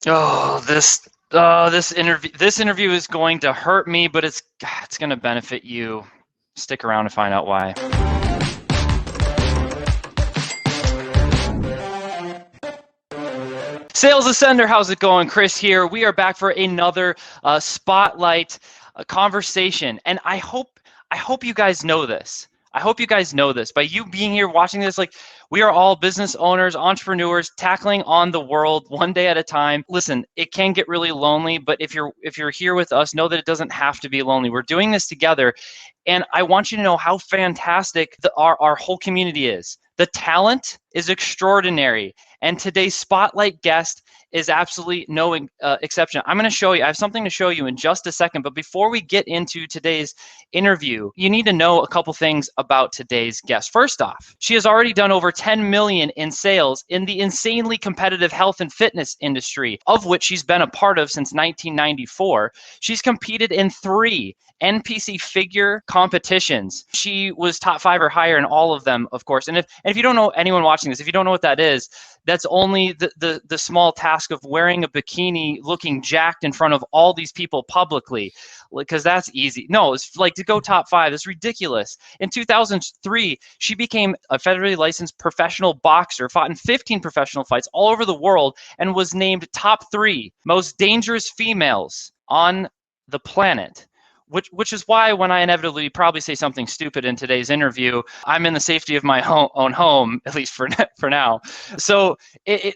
This interview is going to hurt me, but it's going to benefit you. Stick around to find out why. Sales Ascender, how's it going? Chris here. We are back for another spotlight conversation, and I hope you guys know this. I hope you guys know this. By you being here watching this, like, we are all business owners, entrepreneurs, tackling on the world one day at a time. Listen, it can get really lonely, but if you're here with us, know that it doesn't have to be lonely. We're doing this together, and I want you to know how fantastic our whole community is. The talent is extraordinary, and today's spotlight guest is absolutely no exception. I'm going to show you. I have something to show you in just a second, but before we get into today's interview, you need to know a couple things about today's guest. First off, she has already done over 10 million in sales in the insanely competitive health and fitness industry, of which she's been a part of since 1994. She's competed in 3 NPC figure competitions. She was top 5 or higher in all of them, of course. And if you don't know, anyone watching this, if you don't know what that is, that's only the small task of wearing a bikini, looking jacked in front of all these people publicly, because that's easy. No, it's like to go top 5. It's ridiculous. In 2003, she became a federally licensed professional boxer, fought in 15 professional fights all over the world, and was named top 3 most dangerous females on the planet. Which is why when I inevitably probably say something stupid in today's interview, I'm in the safety of my own home, at least for now. So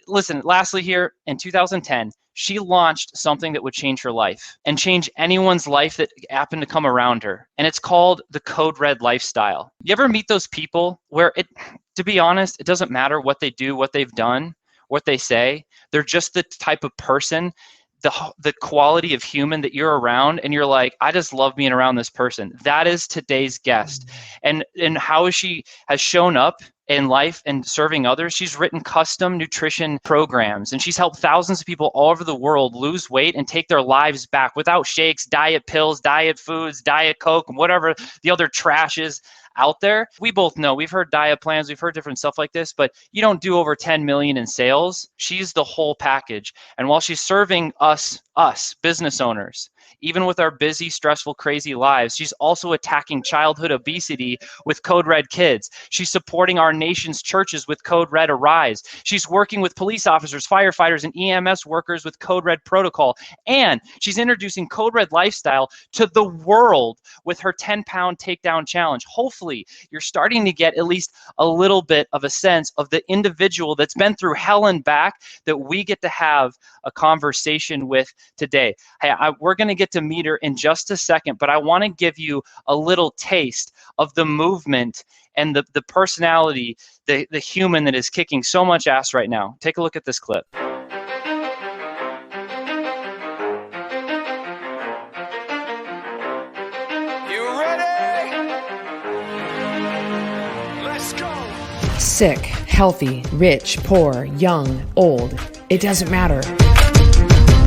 listen, lastly here, in 2010, she launched something that would change her life and change anyone's life that happened to come around her. And it's called the Code Red lifestyle. You ever meet those people where to be honest, it doesn't matter what they do, what they've done, what they say. They're just the type of person, the quality of human that you're around, and you're like, I just love being around this person. That is today's guest. And how she has shown up in life and serving others. She's written custom nutrition programs, and she's helped thousands of people all over the world lose weight and take their lives back without shakes, diet pills, diet foods, diet Coke, and whatever the other trash is out there. We both know, we've heard diet plans, we've heard different stuff like this, but you don't do over 10 million in sales. She's the whole package. And while she's serving us business owners, even with our busy, stressful, crazy lives, she's also attacking childhood obesity with Code Red Kids. She's supporting our nation's churches with Code Red Arise. She's working with police officers, firefighters, and EMS workers with Code Red Protocol. And she's introducing Code Red Lifestyle to the world with her 10-pound takedown challenge. Hopefully, you're starting to get at least a little bit of a sense of the individual that's been through hell and back that we get to have a conversation with today. Hey, we're going to get to meet her in just a second, but I want to give you a little taste of the movement and the personality, the human that is kicking so much ass right now. Take a look at this clip. You ready? Let's go. Sick, healthy, rich, poor, young, old. It doesn't matter.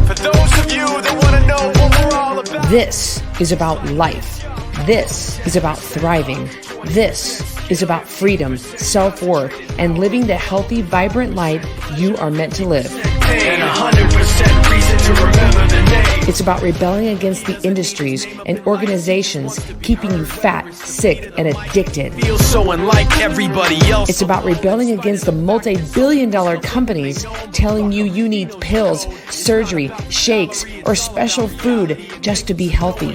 For those of you that want to know what we're all about. This is about life. This is about thriving. This is about freedom, self-worth, and living the healthy, vibrant life you are meant to live. And 100% reason to remember the name. It's about rebelling against the industries and organizations keeping you fat, sick, and addicted. Feel so unlike everybody else. It's about rebelling against the multi-billion-dollar companies telling you need pills, surgery, shakes, or special food just to be healthy.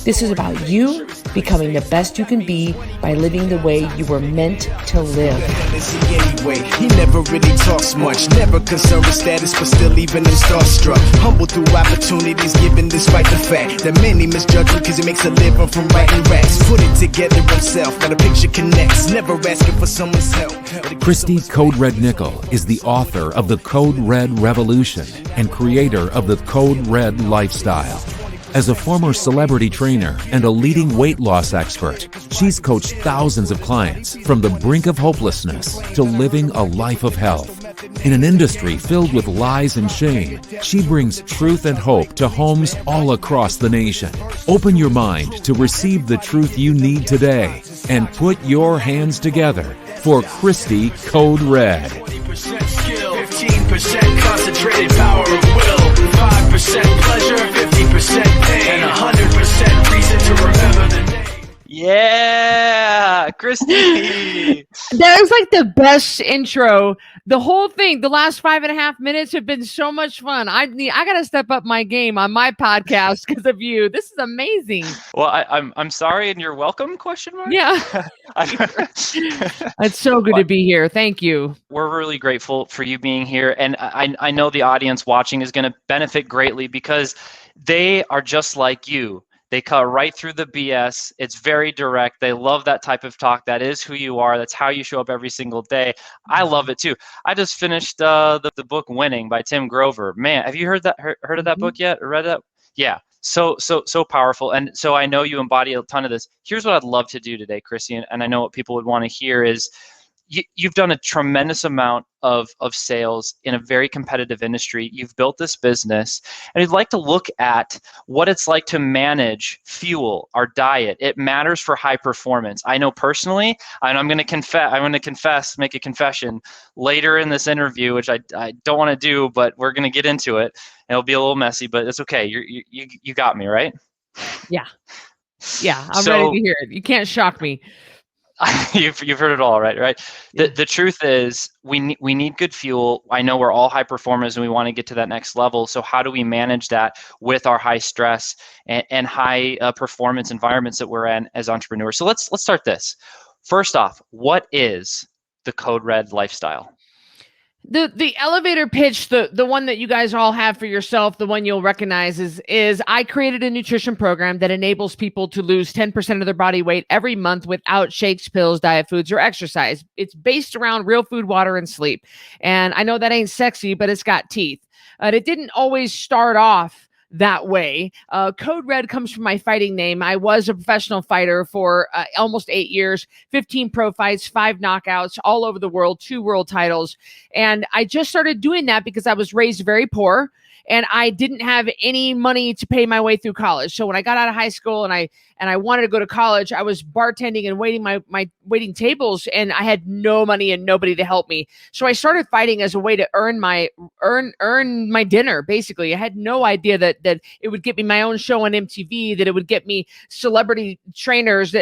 This is about you becoming the best you can be by living the way you were meant to live. Anyway, he never really talks much, never concerned with status, but still even in starstruck. Humble through opportunities given despite the fact that many misjudge him because he makes a living from writing raps. Put it together himself, got a picture connects, never asking for someone's help. Cristi Code Red Nickel is the author of the Code Red Revolution and creator of the Code Red Lifestyle. As a former celebrity trainer and a leading weight loss expert, she's coached thousands of clients from the brink of hopelessness to living a life of health. In an industry filled with lies and shame, she brings truth and hope to homes all across the nation. Open your mind to receive the truth you need today and put your hands together for Cristi Code Red. 20% skill, 15% concentrated power of will. Yeah, Cristi. That was like the best intro. The whole thing, the last 5.5 minutes have been so much fun. I got to step up my game on my podcast because of you. This is amazing. Well, I'm sorry, and you're welcome? Question mark. Yeah. It's so good to be here. Thank you. We're really grateful for you being here, and I know the audience watching is going to benefit greatly because they are just like you. They cut right through the BS. It's very direct. They love that type of talk. That is who you are. That's how you show up every single day. I love it too. I just finished the book Winning by Tim Grover. Man, have you heard of that book yet? Or read that? Yeah. So powerful. And so I know you embody a ton of this. Here's what I'd love to do today, Cristi, and I know what people would want to hear is you've done a tremendous amount of sales in a very competitive industry. You've built this business, and I'd like to look at what it's like to manage fuel, our diet. It matters for high performance. I know personally, and I'm going to make a confession later in this interview, which I don't want to do, but we're going to get into it. And it'll be a little messy, but it's okay. You got me, right? Yeah. I'm ready to hear it. You can't shock me. You've heard it all, right? The truth is we need good fuel. I know we're all high performers and we want to get to that next level. So how do we manage that with our high stress and high performance environments that we're in as entrepreneurs? So let's start this. First off, what is the Code Red lifestyle? The elevator pitch, the one that you guys all have for yourself, the one you'll recognize is I created a nutrition program that enables people to lose 10% of their body weight every month without shakes, pills, diet foods, or exercise. It's based around real food, water, and sleep. And I know that ain't sexy, but it's got teeth. It didn't always start off that way. Code Red comes from my fighting name. I was a professional fighter for almost 8 years, 15 pro fights, 5 knockouts all over the world, 2 world titles. And I just started doing that because I was raised very poor and I didn't have any money to pay my way through college. So when I got out of high school and I wanted to go to college, I was bartending and waiting tables, and I had no money and nobody to help me. So I started fighting as a way to earn my dinner. Basically, I had no idea that it would get me my own show on MTV, that it would get me celebrity trainers,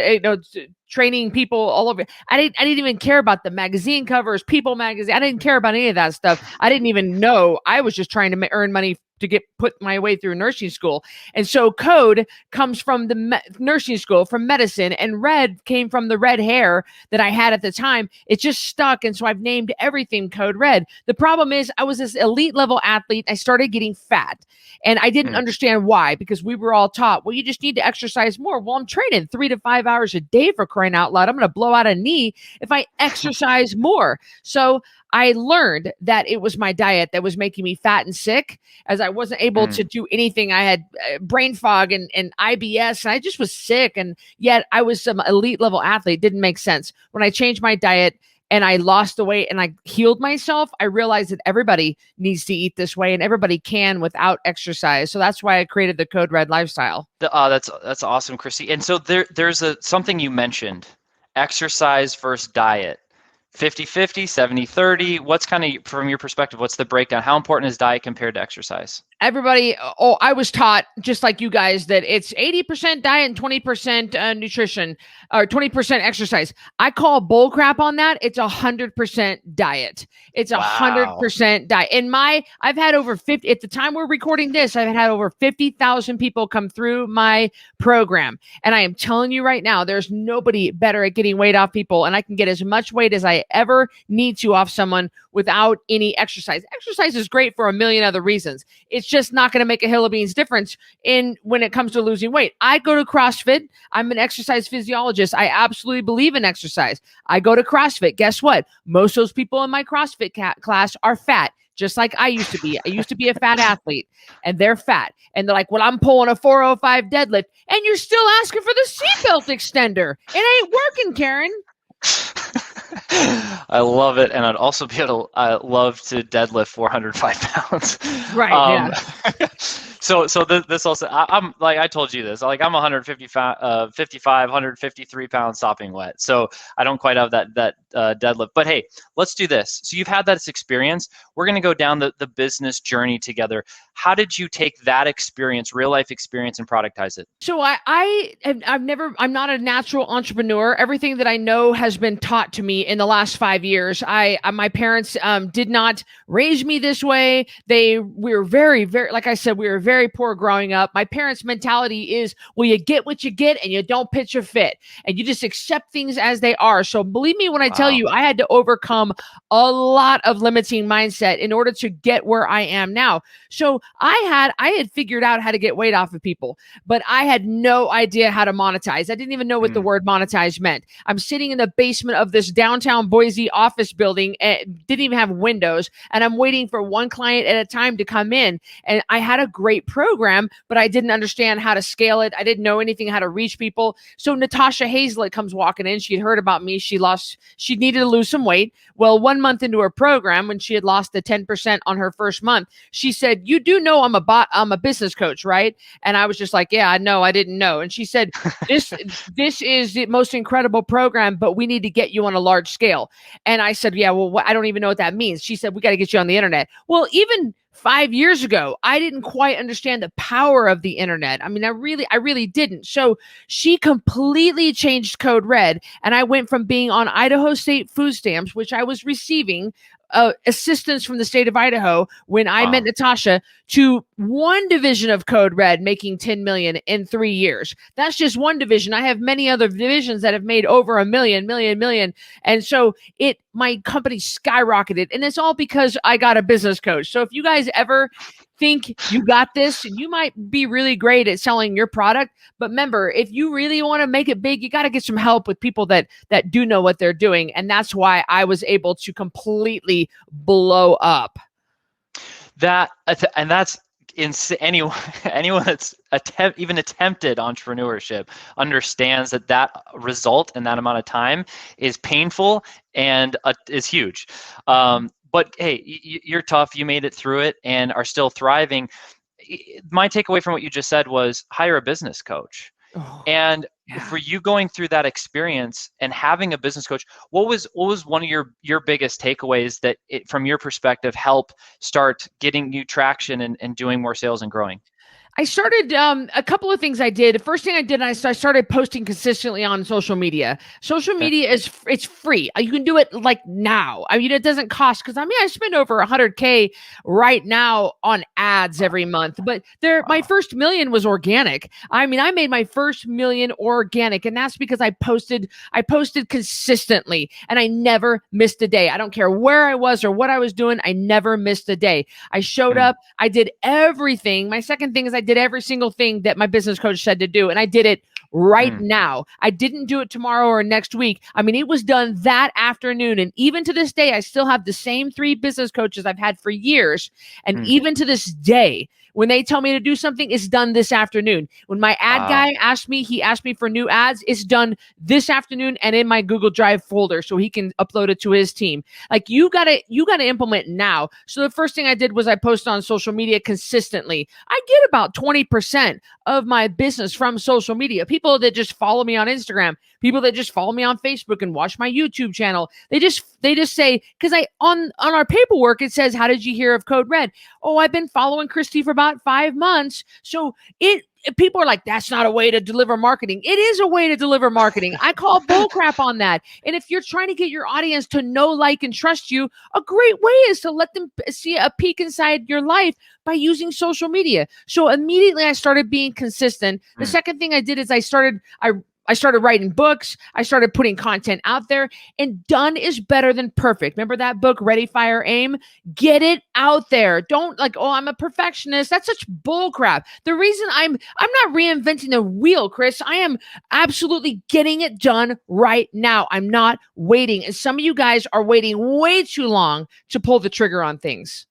training people all over. I didn't even care about the magazine covers, People magazine. I didn't care about any of that stuff. I didn't even know. I was just trying to earn money to put my way through nursing school. And so code comes from the nursing school, from medicine, and red came from the red hair that I had at the time. It just stuck. And so I've named everything Code Red. The problem is I was this elite level athlete. I started getting fat and I didn't understand why, because we were all taught, well, you just need to exercise more. Well, I'm training 3 to 5 hours a day, for crying out loud. I'm going to blow out a knee if I exercise more. So I learned that it was my diet that was making me fat and sick, as I wasn't able to do anything. I had brain fog and IBS, and I just was sick. And yet I was some elite level athlete. It didn't make sense. When I changed my diet and I lost the weight and I healed myself, I realized that everybody needs to eat this way and everybody can without exercise. So that's why I created the Code Red lifestyle. That's awesome, Cristi. And so there's something you mentioned, exercise versus diet. 50-50, 70-30. What's kind of, from your perspective, what's the breakdown? How important is diet compared to exercise? Everybody, I was taught, just like you guys, that it's 80% diet and 20% nutrition, or 20% exercise. I call bull crap on that. It's 100% diet. It's 100% diet. And I've had over 50, at the time we're recording this, I've had over 50,000 people come through my program. And I am telling you right now, there's nobody better at getting weight off people. And I can get as much weight as I ever need to off someone without any exercise. Exercise is great for a million other reasons. It's just not going to make a hill of beans difference when it comes to losing weight. I go to CrossFit. I'm an exercise physiologist. I absolutely believe in exercise. I go to CrossFit. Guess what? Most of those people in my CrossFit class are fat, just like I used to be. I used to be a fat athlete, and they're fat. And they're like, well, I'm pulling a 405 deadlift, and you're still asking for the seatbelt extender. It ain't working, Karen. I love it, and I'd also be able to love to deadlift 405 pounds. Right. Yeah. So this also, I'm like I told you this. Like I'm 153 pounds sopping wet. So I don't quite have that deadlift. But hey, let's do this. So you've had that experience. We're going to go down the business journey together. How did you take that experience, real life experience, and productize it? So I'm not a natural entrepreneur. Everything that I know has been taught to me in the last 5 years. My parents did not raise me this way. We were very, very, like I said, we were very poor growing up. My parents' mentality is, well, you get what you get and you don't pitch a fit and you just accept things as they are. So believe me when I tell you, I had to overcome a lot of limiting mindset in order to get where I am now. So I had figured out how to get weight off of people, but I had no idea how to monetize. I didn't even know what the word monetize meant. I'm sitting in the basement of this downtown Boise office building and didn't even have windows. And I'm waiting for one client at a time to come in. And I had a great program, but I didn't understand how to scale it. I didn't know anything how to reach people. So Natasha Hazlett comes walking in. She had heard about me. She needed to lose some weight. Well, 1 month into her program, when she had lost the 10% on her first month, she said, "You do know I'm a business coach, right?" And I was just like, "Yeah, I know. I didn't know." And she said, this is the most incredible program, but we need to get you on a large scale. And I said, "Yeah, well, I don't even know what that means." She said, "We got to get you on the internet." Well, even 5 years ago, I didn't quite understand the power of the internet. I mean, I really didn't. So she completely changed Code Red. And I went from being on Idaho State food stamps, which I was receiving assistance from the state of Idaho when I met Natasha, to one division of Code Red making 10 million in 3 years. That's just one division. I have many other divisions that have made over a million. And so my company skyrocketed, and it's all because I got a business coach. So if you guys ever think you got this, you might be really great at selling your product, but remember, if you really want to make it big, you got to get some help with people that do know what they're doing. And that's why I was able to completely blow up. That's anyone that's even attempted entrepreneurship understands that result in that amount of time is painful and is huge. But hey, you're tough. You made it through it and are still thriving. My takeaway from what you just said was hire a business coach. And for you going through that experience and having a business coach, what was one of your biggest takeaways that from your perspective help start getting you traction and doing more sales and growing? I started a couple of things I did. The first thing I did, I started posting consistently on social media. Social media it's free. You can do it like now. I mean, it doesn't cost, because I spend over $100K right now on ads every month. But my first million was organic. I mean, I made my first million organic, and that's because I posted consistently, and I never missed a day. I don't care where I was or what I was doing. I never missed a day. I showed up. I did everything. My second thing is I did every single thing that my business coach said to do, and I did it right now. I didn't do it tomorrow or next week. I mean, it was done that afternoon. And even to this day, I still have the same 3 business coaches I've had for years. And even to this day, when they tell me to do something, it's done this afternoon. When my ad guy asked me for new ads, it's done this afternoon and in my Google Drive folder so he can upload it to his team. Like, you gotta implement now. So the first thing I did was I posted on social media consistently. I get about 20% of my business from social media. People that just follow me on Instagram, people that just follow me on Facebook and watch my YouTube channel. They just say, because on our paperwork, it says, "How did you hear of Code Red?" "Oh, I've been following Cristi for about 5 months. So people are like, "That's not a way to deliver marketing." It is a way to deliver marketing. I call bullcrap on that. And if you're trying to get your audience to know, like, and trust you, a great way is to let them see a peek inside your life by using social media. So immediately I started being consistent. The second thing I did is I started writing books. I started putting content out there, and done is better than perfect. Remember that book, Ready, Fire, Aim? Get it out there. Don't like, "Oh, I'm a perfectionist." That's such bull crap. The reason I'm not reinventing the wheel, Chris. I am absolutely getting it done right now. I'm not waiting. And some of you guys are waiting way too long to pull the trigger on things.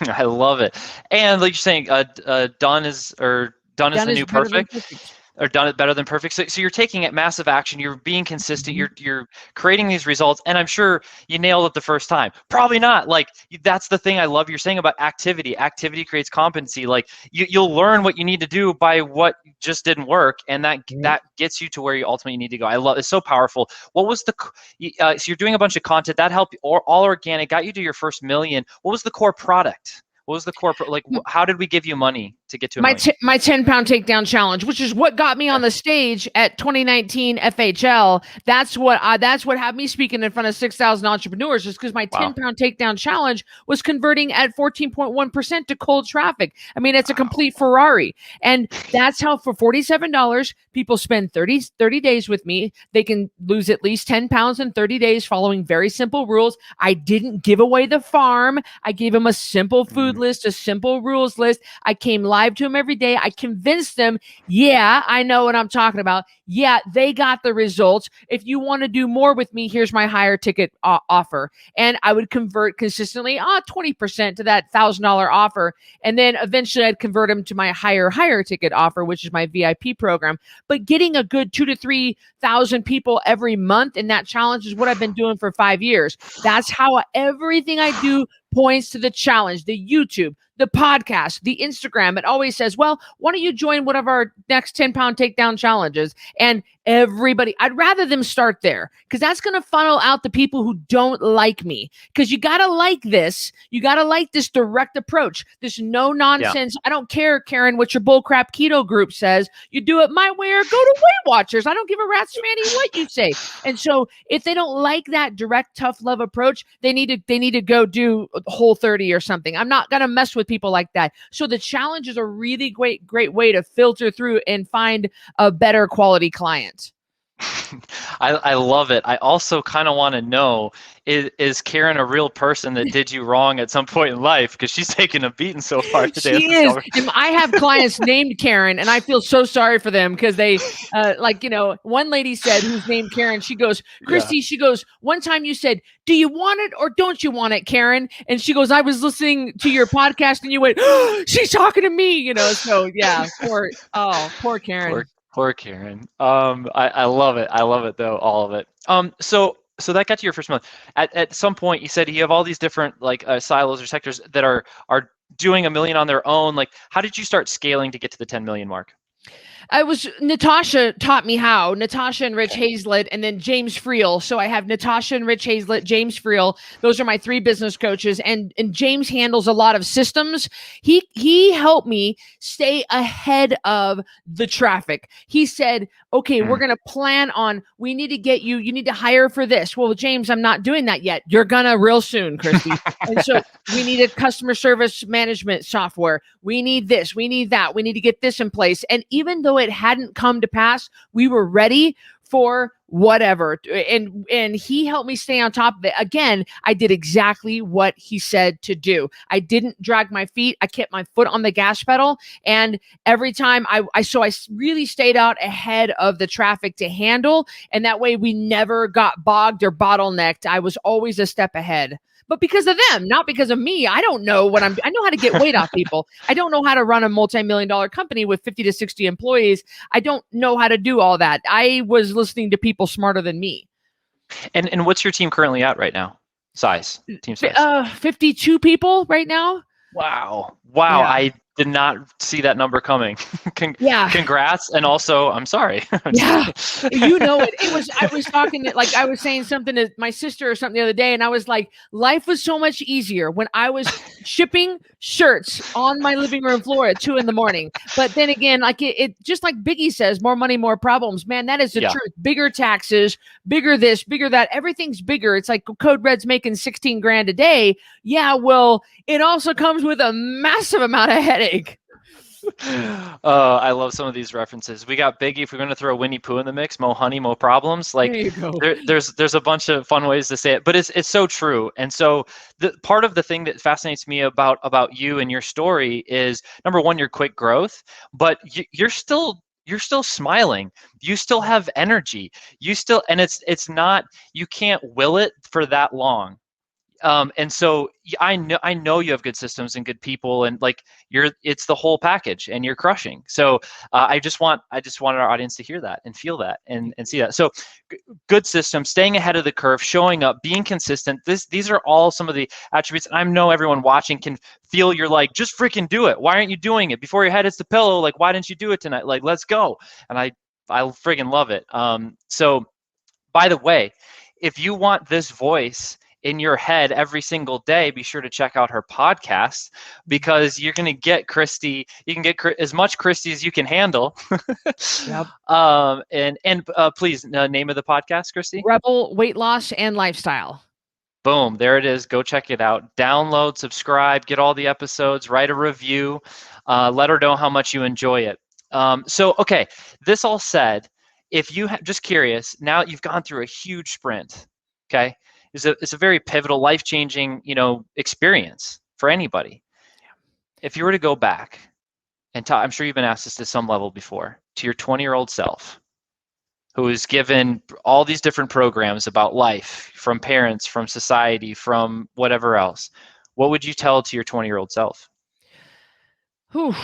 I love it. And like you're saying, done is the new perfect. Or done it better than perfect. So you're taking it massive action. You're being consistent. You're creating these results. And I'm sure you nailed it the first time. Probably not. Like, that's the thing I love you're saying about activity. Activity creates competency. Like, you'll learn what you need to do by what just didn't work, and that gets you to where you ultimately need to go. I love it's so powerful. What was so you're doing a bunch of content that helped, all organic, got you to your first million. What was the core product? What was the corporate, like, how did we give you money to get to a My million? my 10-pound takedown challenge, which is what got me on the stage at 2019 FHL. That's what had me speaking in front of 6,000 entrepreneurs, just because my 10-pound takedown challenge was converting at 14.1% to cold traffic. I mean, it's a complete Ferrari. And that's how for $47, people spend 30 days with me. They can lose at least 10 pounds in 30 days following very simple rules. I didn't give away the farm. I gave them a simple food list, a simple rules list. I came live to them every day. I convinced them, yeah, I know what I'm talking about. Yeah, they got the results. If you want to do more with me, here's my higher ticket offer. And I would convert consistently 20% to that $1,000 offer. And then eventually I'd convert them to my higher ticket offer, which is my VIP program. But getting a good 2,000 to 3,000 people every month in that challenge is what I've been doing for 5 years. That's how everything I do points to the challenge, the YouTube, the podcast, the Instagram. It always says, well, why don't you join one of our next 10-pound takedown challenges? And everybody, I'd rather them start there, because that's going to funnel out the people who don't like me. Because you got to like this. You got to like this direct approach, this no nonsense. Yeah. I don't care, Karen, what your bullcrap keto group says. You do it my way or go to Weight Watchers. I don't give a rat's fanny what you say. And so if they don't like that direct, tough love approach, they need to go do Whole30 or something. I'm not going to mess with people like that. So the challenge is a really great way to filter through and find a better quality client. I love it. I also kind of want to know, is Karen a real person that did you wrong at some point in life? Because she's taking a beating so far today. She is. And I have clients named Karen, and I feel so sorry for them because they, one lady said, who's named Karen, she goes, Cristi, she goes, one time you said, do you want it or don't you want it, Karen? And she goes, I was listening to your podcast and you went, oh, she's talking to me, so yeah, poor Karen. Poor Karen. I love it. I love it though, all of it. So that got to your first month. At some point, you said you have all these different silos or sectors that are doing $1 million on their own. Like, how did you start scaling to get to the 10 million mark? Natasha taught me how. Natasha and Rich Hazlett, and then James Friel. So I have Natasha and Rich Hazlett, James Friel. Those are my 3 business coaches. And James handles a lot of systems. He helped me stay ahead of the traffic. He said, okay, we're going to plan on, we need to get you need to hire for this. Well, James, I'm not doing that yet. You're gonna real soon, Cristi. And so we need a customer service management software. We need this, we need that. We need to get this in place. And even though it hadn't come to pass, we were ready for whatever. And he helped me stay on top of it. Again, I did exactly what he said to do. I didn't drag my feet. I kept my foot on the gas pedal. And every time I really stayed out ahead of the traffic to handle. And that way we never got bogged or bottlenecked. I was always a step ahead. But because of them, not because of me. I don't know I know how to get weight off people. I don't know how to run a multi-million-dollar company with 50 to 60 employees. I don't know how to do all that. I was listening to people smarter than me. And what's your team currently at right now? Team size? 52 people right now. Wow. Yeah. I did not see that number coming. Congrats. And also, I'm sorry. Yeah. I was talking I was saying something to my sister or something the other day. And I was like, life was so much easier when I was shipping shirts on my living room floor at 2 a.m. But then again, it just like Biggie says, more money, more problems, man. That is the truth. Bigger taxes, bigger this, bigger that. Everything's bigger. It's like Code Red's making 16 grand a day. Yeah. Well, it also comes with a massive amount of headache. I love some of these references. We got Biggie. If we're going to throw Winnie Pooh in the mix, mo honey, mo problems. Like there's a bunch of fun ways to say it, but it's so true. And so the part of the thing that fascinates me about you and your story is, number one, your quick growth, but you're still smiling. You still have energy. And it's not, you can't will it for that long. And so I know you have good systems and good people, and it's the whole package, and you're crushing. So I just wanted our audience to hear that and feel that and see that. So good systems, staying ahead of the curve, showing up, being consistent. These are all some of the attributes. And I know everyone watching can feel you're like, just freaking do it. Why aren't you doing it? Before your head hits the pillow, like, why didn't you do it tonight? Like, let's go. And I friggin' love it. So by the way, if you want this voice in your head every single day, be sure to check out her podcast, because you're going to get Cristi. You can get as much Cristi as you can handle. Yep. Please, name of the podcast, Cristi? Rebel Weight Loss and Lifestyle. Boom, there it is. Go check it out. Download, subscribe, get all the episodes, write a review, let her know how much you enjoy it. Okay, this all said, if you just curious, now you've gone through a huge sprint, okay? It's a very pivotal, life-changing, experience for anybody. If you were to go back and talk, I'm sure you've been asked this to some level before, to your 20-year-old self, who is given all these different programs about life from parents, from society, from whatever else, what would you tell to your 20-year-old self? Whew,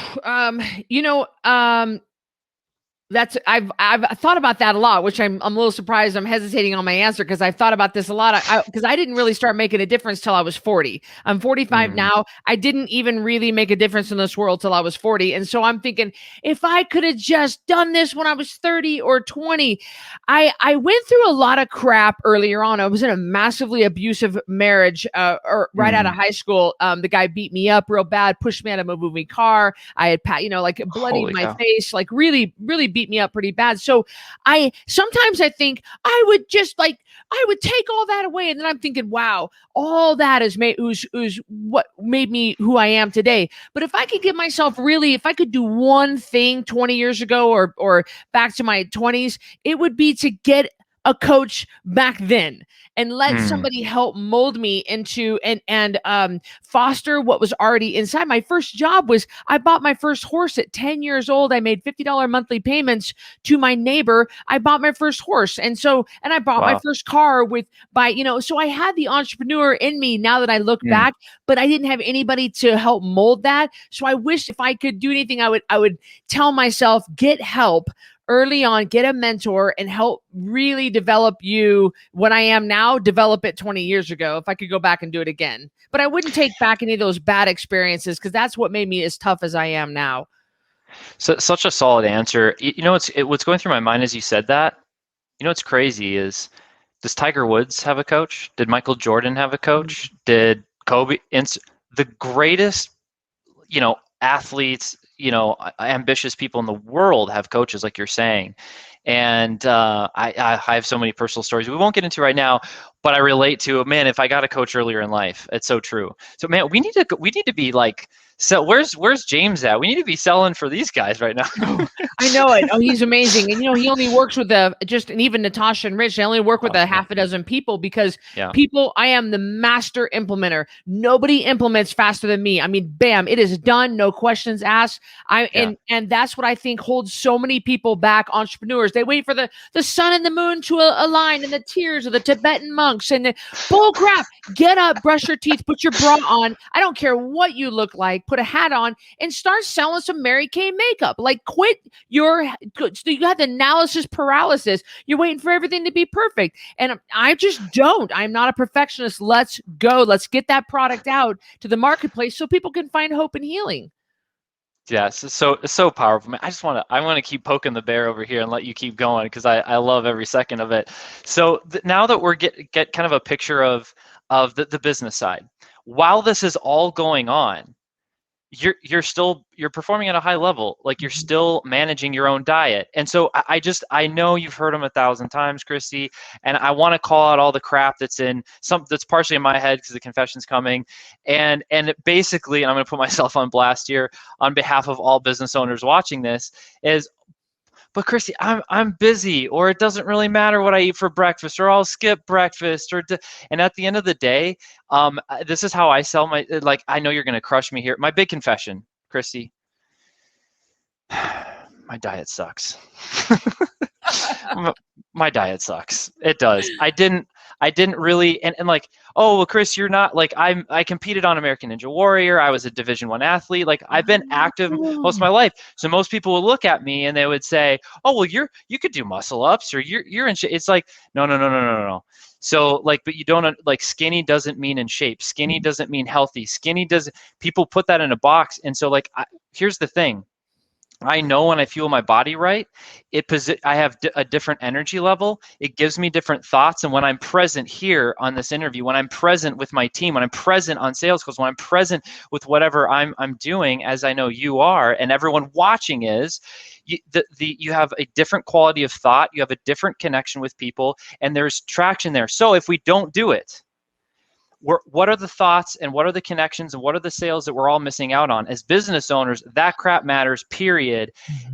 that's I've thought about that a lot, which I'm a little surprised. I'm hesitating on my answer because I've thought about this a lot. Because I didn't really start making a difference till I was 40. I'm 45 now. I didn't even really make a difference in this world till I was 40. And so I'm thinking, if I could have just done this when I was 30 or 20, I went through a lot of crap earlier on. I was in a massively abusive marriage, or right out of high school. The guy beat me up real bad, pushed me out of a moving car. I had like bloodied my face, like really, really beat me up pretty bad. So sometimes I think I would just I would take all that away. And then I'm thinking, wow, all that is what made me who I am today. But if I could give myself if I could do one thing 20 years ago or back to my 20s, it would be to get a coach back then and let somebody help mold me into and foster what was already inside. My first job was I bought my first horse at 10 years old. I made $50 monthly payments to my neighbor. I bought my first horse. And I bought my first car so I had the entrepreneur in me now that I look back, but I didn't have anybody to help mold that. So I wish if I could do anything, I would tell myself, get help early on, get a mentor and help really develop you. What I am now, develop it 20 years ago, if I could go back and do it again. But I wouldn't take back any of those bad experiences because that's what made me as tough as I am now. So such a solid answer. What's going through my mind as you said that, what's crazy is, does Tiger Woods have a coach? Did Michael Jordan have a coach? Did Kobe? The greatest, athletes, ambitious people in the world have coaches, like you're saying. And I have so many personal stories we won't get into right now, but I relate to, man, if I got a coach earlier in life, it's so true. So man, we need to be like, so where's James at? We need to be selling for these guys right now. I know it. Oh, he's amazing. And he only works with and even Natasha and Rich, they only work with a half a dozen people because I am the master implementer. Nobody implements faster than me. I mean, bam, it is done. No questions asked. And that's what I think holds so many people back, entrepreneurs. They wait for the sun and the moon to align and the tears of the Tibetan monks and the bull crap. Get up, brush your teeth, put your bra on. I don't care what you look like. Put a hat on and start selling some Mary Kay makeup. Like quit you have the analysis paralysis. You're waiting for everything to be perfect. And I just don't. I'm not a perfectionist. Let's go. Let's get that product out to the marketplace so people can find hope and healing. Yes, it's so powerful, man. I want to keep poking the bear over here and let you keep going because I love every second of it. So now that we're get kind of a picture of the business side, while this is all going on, you're performing at a high level, like you're still managing your own diet. And so I know you've heard them 1,000 times, Cristi, and I want to call out all the crap that's partially in my head because the confession's coming. And basically, and I'm going to put myself on blast here on behalf of all business owners watching this, is, but Cristi, I'm busy, or it doesn't really matter what I eat for breakfast, or I'll skip breakfast, and at the end of the day, this is how I sell I know you're going to crush me here. My big confession, Cristi, my diet sucks. My diet sucks. It does. I didn't really, and like, oh, well, Chris, you're not like, I competed on American Ninja Warrior. I was a Division I athlete. Like I've been active most of my life. So most people would look at me and they would say, oh, well, you could do muscle ups, or you're in shape. It's like, no. So like, but you don't, like, skinny doesn't mean in shape. Skinny doesn't mean healthy. People put that in a box. And so like, here's the thing. I know when I fuel my body right, I have a different energy level. It gives me different thoughts. And when I'm present here on this interview, when I'm present with my team, when I'm present on sales calls, when I'm present with whatever I'm doing, as I know you are, and everyone watching is, you have a different quality of thought. You have a different connection with people, and there's traction there. So if we don't do it, what are the thoughts and what are the connections and what are the sales that we're all missing out on as business owners? That crap matters, period.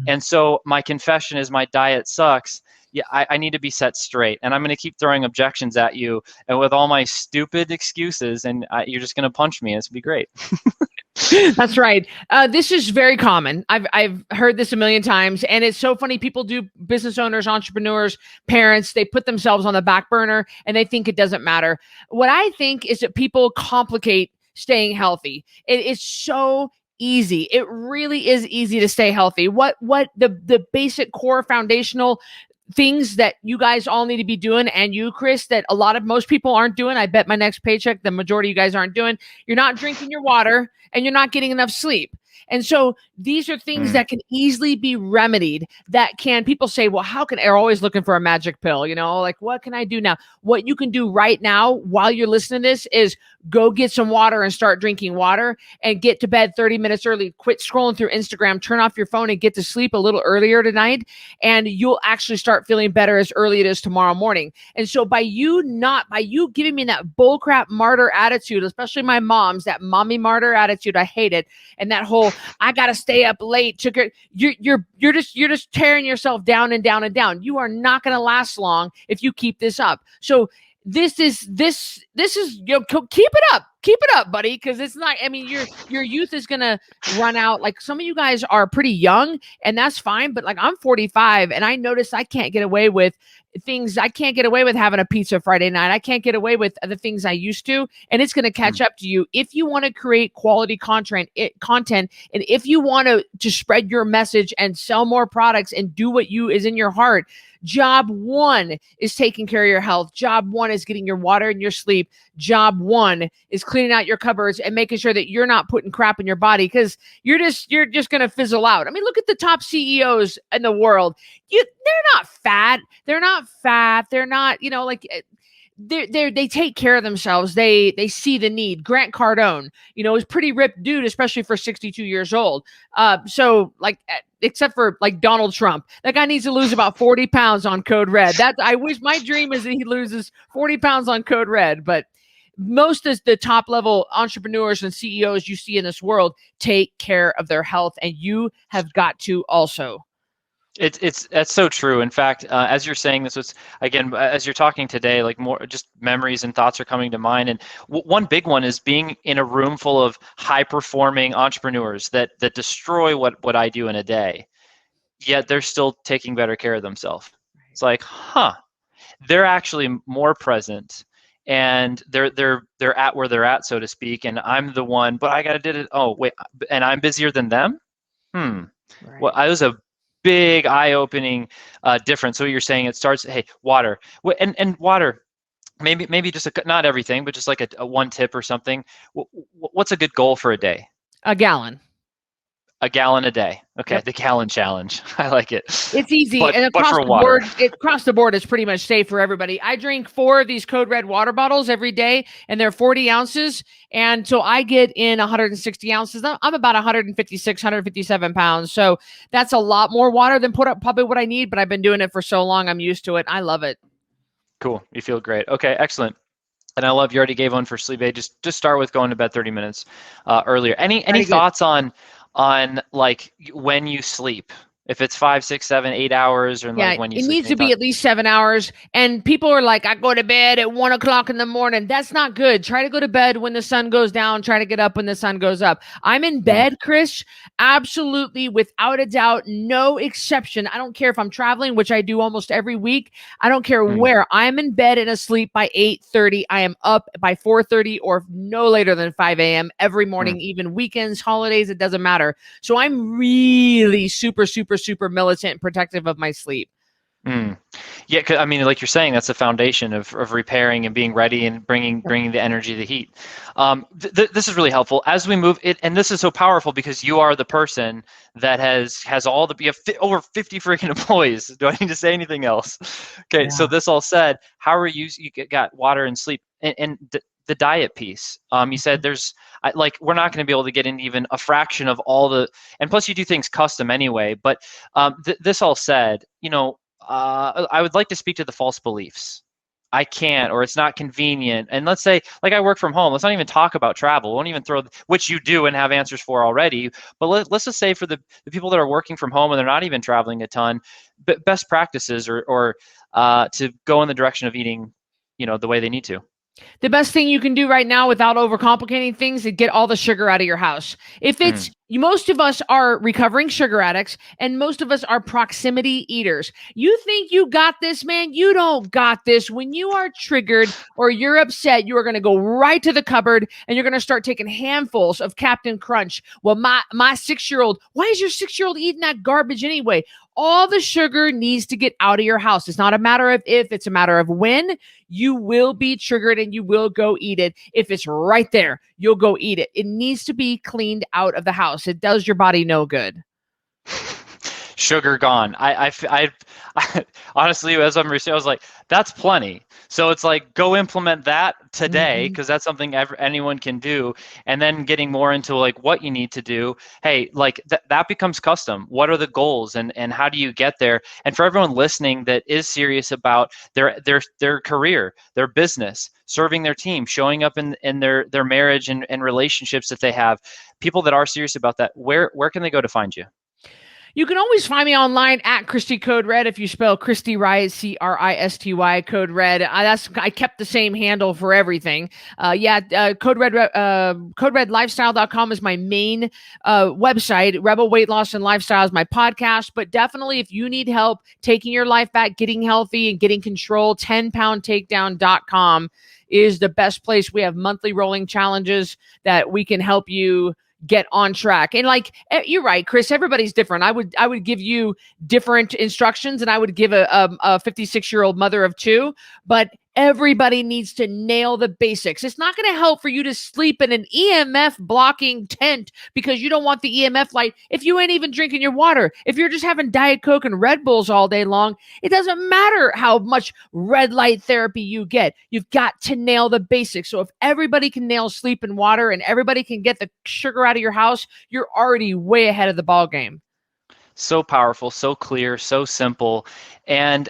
And so my confession is my diet sucks. Yeah, I need to be set straight, and I'm going to keep throwing objections at you and with all my stupid excuses, and you're just going to punch me. It's going to be great. That's right. This is very common. I've heard this a million times, and it's so funny. People do, business owners, entrepreneurs, parents, they put themselves on the back burner and they think it doesn't matter. What I think is that people complicate staying healthy. It is so easy. It really is easy to stay healthy. What the basic core foundational things that you guys all need to be doing, and you, Chris, that most people aren't doing. I bet my next paycheck, the majority of you guys aren't doing. You're not drinking your water and you're not getting enough sleep. And so these are things that can easily be remedied, that can, people say, well, they're always looking for a magic pill, like, what can I do now? What you can do right now while you're listening to this is go get some water and start drinking water, and get to bed 30 minutes early. Quit scrolling through Instagram, turn off your phone, and get to sleep a little earlier tonight. And you'll actually start feeling better as early as tomorrow morning. And so by you giving me that bullcrap martyr attitude, especially my mom's, that mommy martyr attitude, I hate it. And that whole, I got to stay up late. You're just tearing yourself down and down and down. You are not going to last long if you keep this up. So this is keep it up, buddy. Cause it's not, your youth is going to run out. Like, some of you guys are pretty young, and that's fine. But like, I'm 45 and I notice I can't get away with things. I can't get away with having a pizza Friday night. I can't get away with the things I used to, and it's going to catch up to you. If you want to create quality content, and if you want to spread your message and sell more products and do what is in your heart, job one is taking care of your health. Job one is getting your water and your sleep. Job one is cleaning out your cupboards and making sure that you're not putting crap in your body, because you're just going to fizzle out. Look at the top CEOs in the world. They're not fat. They're not, they take care of themselves. They see the need. Grant Cardone, is pretty ripped dude, especially for 62 years old. So like, except for like Donald Trump, that guy needs to lose about 40 pounds on Code Red. I wish, my dream is that he loses 40 pounds on Code Red. But most of the top level entrepreneurs and CEOs you see in this world take care of their health, and you have got to also. That's so true. In fact, as you're saying this, as you're talking today, like, more just memories and thoughts are coming to mind. And one big one is being in a room full of high performing entrepreneurs that destroy what I do in a day, yet they're still taking better care of themselves. It's like, they're actually more present, and they're at where they're at, so to speak. And I'm the one, but I did it. Oh wait, and I'm busier than them. Right. Well, I was a big eye-opening difference. So you're saying it starts, hey, water, and water, maybe just not everything, but just like a one tip or something. What's a good goal for a day? A gallon a day. Okay, yep. The gallon challenge. I like it. It's easy. And across the board, it's pretty much safe for everybody. I drink 4 of these Code Red water bottles every day, and they're 40 ounces. And so I get in 160 ounces. I'm about 156, 157 pounds. So that's a lot more water than probably what I need, but I've been doing it for so long, I'm used to it. I love it. Cool. You feel great. Okay, excellent. And I love, you already gave one for sleep aid. Just start with going to bed 30 minutes earlier. Any thoughts on like when you sleep? If it's 5, 6, 7, 8 hours, or like when you sleep? It needs to be at least 7 hours. And people are like, I go to bed at 1 o'clock in the morning. That's not good. Try to go to bed when the sun goes down. Try to get up when the sun goes up. I'm in bed, Chris, absolutely, without a doubt, no exception. I don't care if I'm traveling, which I do almost every week. I don't care where. I'm in bed and asleep by 8:30. I am up by 4:30 or no later than 5 a.m. every morning, even weekends, holidays, it doesn't matter. So I'm really super militant and protective of my sleep. Mm. Yeah, 'cause, I mean, like you're saying, that's the foundation of repairing and being ready and bringing the energy, the heat. This is really helpful as we move it, and this is so powerful because you are the person that has all the, you have over 50 freaking employees. Do I need to say anything else? Okay, so Yeah. this all said, how are you got water and sleep and the diet piece? You said there's like we're not going to be able to get into even a fraction of all the, and plus you do things custom anyway. But this all said, I would like to speak to the false beliefs. I can't, or it's not convenient. And let's say, like I work from home. Let's not even talk about travel. We won't even throw, which you do and have answers for already. But let's just say for the people that are working from home and they're not even traveling a ton, best practices or to go in the direction of eating, the way they need to. The best thing you can do right now without overcomplicating things is get all the sugar out of your house. If it's most of us are recovering sugar addicts and most of us are proximity eaters. You think you got this, man? You don't got this. When you are triggered or you're upset, you are going to go right to the cupboard and you're going to start taking handfuls of Captain Crunch. Well, my 6-year-old, why is your 6-year-old eating that garbage anyway? All the sugar needs to get out of your house. It's not a matter of if, it's a matter of when. You will be triggered and you will go eat it. If it's right there, you'll go eat it. It needs to be cleaned out of the house. It does your body no good. Sugar gone. I honestly, as I'm receiving, I was like, that's plenty. So it's like, go implement that today, because that's something anyone can do. And then getting more into like what you need to do. Hey, like that becomes custom. What are the goals and how do you get there? And for everyone listening that is serious about their career, their business, serving their team, showing up in their marriage and relationships that they have, people that are serious about that, where can they go to find you? You can always find me online at Cristi Code Red. If you spell Cristi right, Cristy Code Red. I kept the same handle for everything. Code Red, CodeRedLifestyle.com is my main website. Rebel Weight Loss and Lifestyle is my podcast. But definitely, if you need help taking your life back, getting healthy, and getting control, 10poundtakedown.com is the best place. We have monthly rolling challenges that we can help you get on track. And like, you're right, Chris, everybody's different. I would give you different instructions and I would give a 56-year-old mother of 2, but everybody needs to nail the basics. It's not going to help for you to sleep in an EMF blocking tent because you don't want the EMF light if you ain't even drinking your water. If you're just having Diet Coke and Red Bulls all day long, it doesn't matter how much red light therapy you get. You've got to nail the basics. So if everybody can nail sleep and water and everybody can get the sugar out of your house, you're already way ahead of the ball game. So powerful, so clear, so simple. And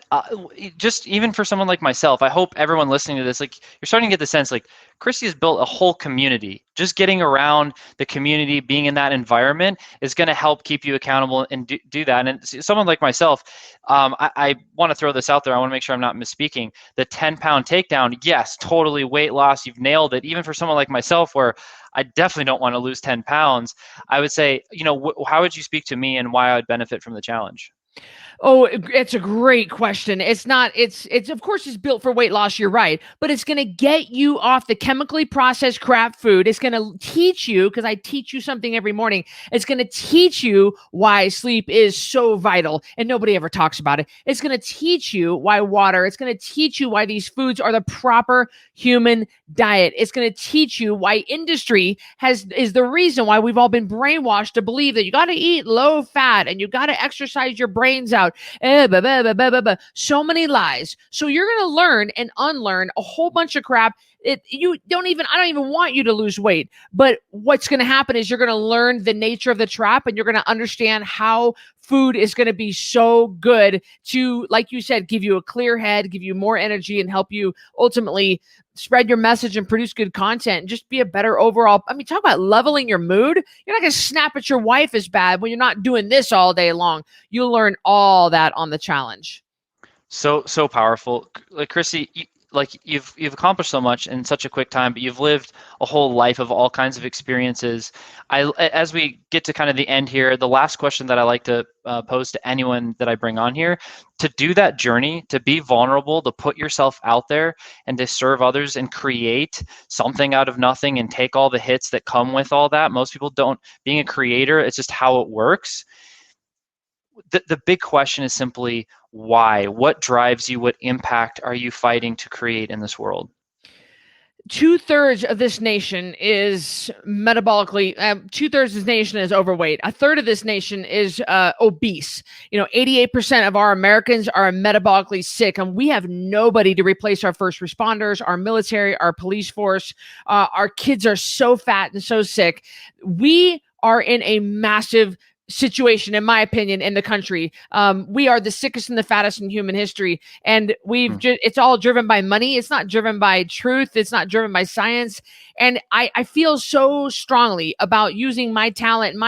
just even for someone like myself, I hope everyone listening to this, like you're starting to get the sense like Cristi has built a whole community. Just getting around the community, being in that environment is going to help keep you accountable and do that. And someone like myself, I want to throw this out there. I want to make sure I'm not misspeaking. The 10-pound takedown, yes, totally weight loss. You've nailed it. Even for someone like myself where I definitely don't want to lose 10 pounds. I would say, how would you speak to me and why I would benefit from the challenge? Oh, it's a great question. It's of course it's built for weight loss. You're right, but it's going to get you off the chemically processed crap food. It's going to teach you, because I teach you something every morning. It's going to teach you why sleep is so vital and nobody ever talks about it. It's going to teach you why water, it's going to teach you why these foods are the proper human diet. It's going to teach you why industry is the reason why we've all been brainwashed to believe that you got to eat low fat and you got to exercise your brains out. So many lies. So you're going to learn and unlearn a whole bunch of crap. I don't even want you to lose weight, but what's going to happen is you're going to learn the nature of the trap and you're going to understand how food is going to be so good to, like you said, give you a clear head, give you more energy, and help you ultimately spread your message and produce good content and just be a better overall. I mean, talk about leveling your mood. You're not going to snap at your wife as bad when you're not doing this all day long. You'll learn all that on the challenge. So powerful. Like Cristi, you've accomplished so much in such a quick time, but you've lived a whole life of all kinds of experiences. As we get to kind of the end here, the last question that I like to pose to anyone that I bring on here, to do that journey, to be vulnerable, to put yourself out there and to serve others and create something out of nothing and take all the hits that come with all that. Most people don't. Being a creator, it's just how it works. The big question is simply, Why? What drives you? What impact are you fighting to create in this world? 2/3 of this nation is metabolically, 2/3 of this nation is overweight. A third of this nation is obese. 88% of our Americans are metabolically sick, and we have nobody to replace our first responders, our military, our police force. Our kids are so fat and so sick. We are in a massive situation, in my opinion, in the country. We are the sickest and the fattest in human history. And it's all driven by money. It's not driven by truth. It's not driven by science. And I feel so strongly about using my talent,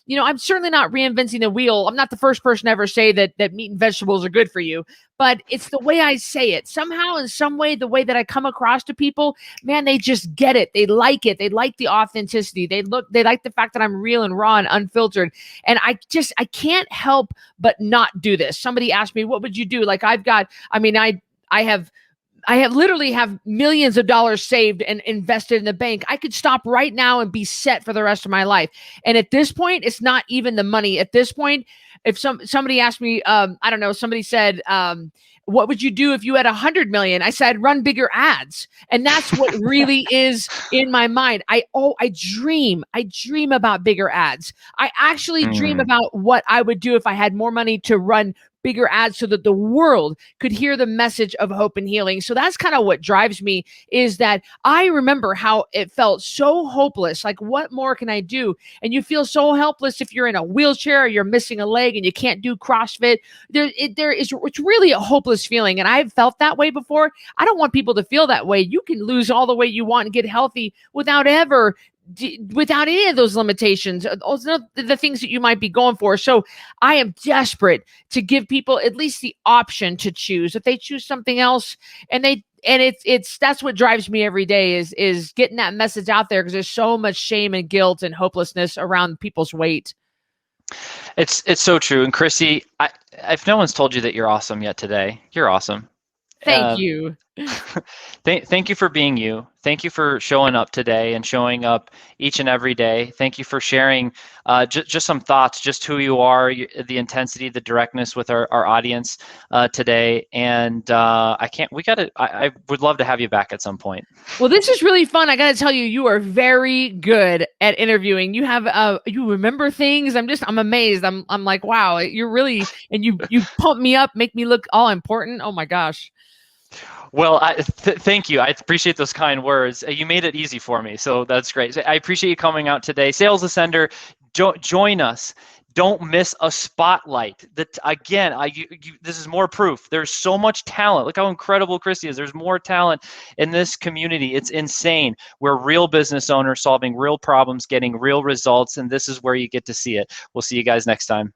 I'm certainly not reinventing the wheel. I'm not the first person to ever say that meat and vegetables are good for you, but it's the way I say it. Somehow, in some way, the way that I come across to people, man, they just get it. They like it. They like the authenticity. They like the fact that I'm real and raw and unfiltered. And I can't help but not do this. Somebody asked me, what would you do? Like I literally have millions of dollars saved and invested in the bank. I could stop right now and be set for the rest of my life. And at this point, it's not even the money. At this point, if somebody asked me, somebody said, what would you do if you had 100 million? I said, run bigger ads. And that's what really is in my mind. I dream about bigger ads. I actually dream about what I would do if I had more money to run bigger ads so that the world could hear the message of hope and healing. So that's kind of what drives me, is that I remember how it felt so hopeless. Like, what more can I do? And you feel so helpless if you're in a wheelchair or you're missing a leg and you can't do CrossFit. It's really a hopeless feeling. And I've felt that way before. I don't want people to feel that way. You can lose all the weight you want and get healthy without any of those limitations, those are the things that you might be going for. So I am desperate to give people at least the option to choose. If they choose something else, that's what drives me every day, is getting that message out there, because there's so much shame and guilt and hopelessness around people's weight. It's so true. And Cristi, if no one's told you that you're awesome yet today, you're awesome. Thank you. Thank you for being you. Thank you for showing up today and showing up each and every day. Thank you for sharing just some thoughts, just who you are, the intensity, the directness with our audience today. And I would love to have you back at some point. Well, this is really fun. I got to tell you, you are very good at interviewing. You have, you remember things. I'm amazed. I'm like, wow, you're really, and you pump me up, make me look all important. Oh my gosh. Well, thank you. I appreciate those kind words. You made it easy for me, so that's great. So I appreciate you coming out today. Sales Ascender, join us. Don't miss a spotlight. This is more proof. There's so much talent. Look how incredible Cristi is. There's more talent in this community. It's insane. We're real business owners solving real problems, getting real results, and this is where you get to see it. We'll see you guys next time.